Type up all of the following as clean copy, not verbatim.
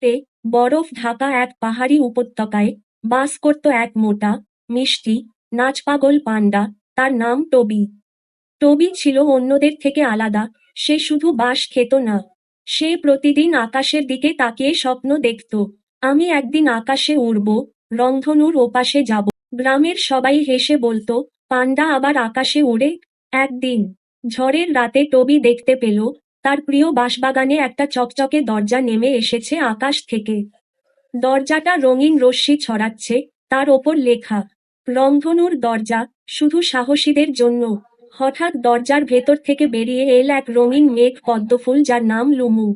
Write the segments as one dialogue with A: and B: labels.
A: তে বরফ ঢাকা এক পাহাড়ি উপত্যকায় বাস করত এক মোটা, মিষ্টি, নাচপাগল পান্ডা। তার নাম টবি। টবি ছিল অন্যদের থেকে আলাদা। সে শুধু বাঁশ খেত না, সে প্রতিদিন আকাশের দিকে তাকিয়ে স্বপ্ন দেখত। আমি একদিন আকাশে উড়ব, রংধনুর ওপাশে যাব। গ্রামের সবাই হেসে বলতো, পান্ডা আবার আকাশে উড়ে? একদিন ঝড়ের রাতে টবি দেখতে পেল তার প্রিয় বাঁশবাগানে একটা চকচকে দরজা নেমে এসেছে আকাশ থেকে। দরজাটা রঙিন রশ্মি ছড়াচ্ছে, তার ওপর লেখা, রংধনুর দরজা, শুধু সাহসীদের জন্য। হঠাৎ দরজার ভেতর থেকে বেরিয়ে এল এক রঙিন মেঘ পদ্মফুল, যার নাম লুমু।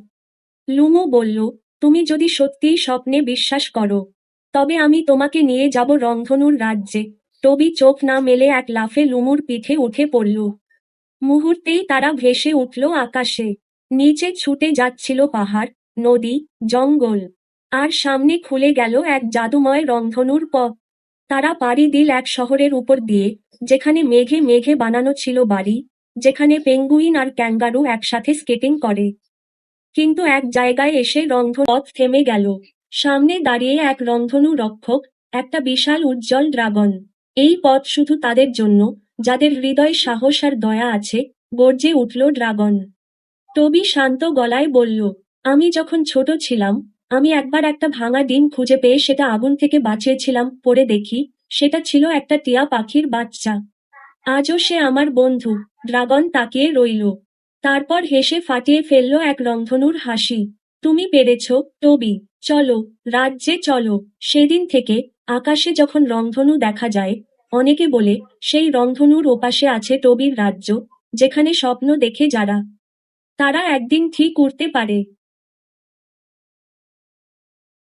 A: লুমু বলল, তুমি যদি সত্যিই স্বপ্নে বিশ্বাস করো, তবে আমি তোমাকে নিয়ে যাব রংধনুর রাজ্যে। টবি চোখ না মেলে এক লাফে লুমুর পিঠে উঠে পড়ল। মুহূর্তেই তারা ভেসে উঠল আকাশে। নিচে ছুটে যাচ্ছিল পাহাড়, নদী, জঙ্গল। আর সামনে খুলে গেল এক জাদুময় রংধনুর পথ। তারা পাড়ি দিল এক শহরের উপর দিয়ে, যেখানে মেঘে মেঘে বানানো ছিল বাড়ি, যেখানে পেঙ্গুইন আর ক্যাঙ্গারু একসাথে স্কেটিং করে। কিন্তু এক জায়গায় এসে রংধনু পথ থেমে গেল। সামনে দাঁড়িয়ে এক রংধনু রক্ষক, একটা বিশাল উজ্জ্বল ড্রাগন। এই পথ শুধু তাদের জন্য, যাদের হৃদয়ে সাহস আর দয়া আছে, গর্জে উঠল ড্রাগন। টবি শান্ত গলায় বলল, আমি যখন ছোট ছিলাম, আমি একবার একটা ভাঙা ডিম খুঁজে পেয়ে সেটা আগুন থেকে বাঁচিয়েছিলাম। পরে দেখি, সেটা ছিল একটা টিয়া পাখির বাচ্চা। আজও সে আমার বন্ধু। ড্রাগন তাকিয়ে রইল, তারপর হেসে ফাটিয়ে ফেলল এক রংধনুর হাসি। তুমি পেরেছ, টবি। চলো, রাজ্যে চলো। সেদিন থেকে আকাশে যখন রংধনু দেখা যায়, অনেকে বলে সেই রংধনুর ওপাশে আছে টবির রাজ্য, যেখানে স্বপ্ন দেখে যারা, তারা একদিন ঠিক উড়তে পারে।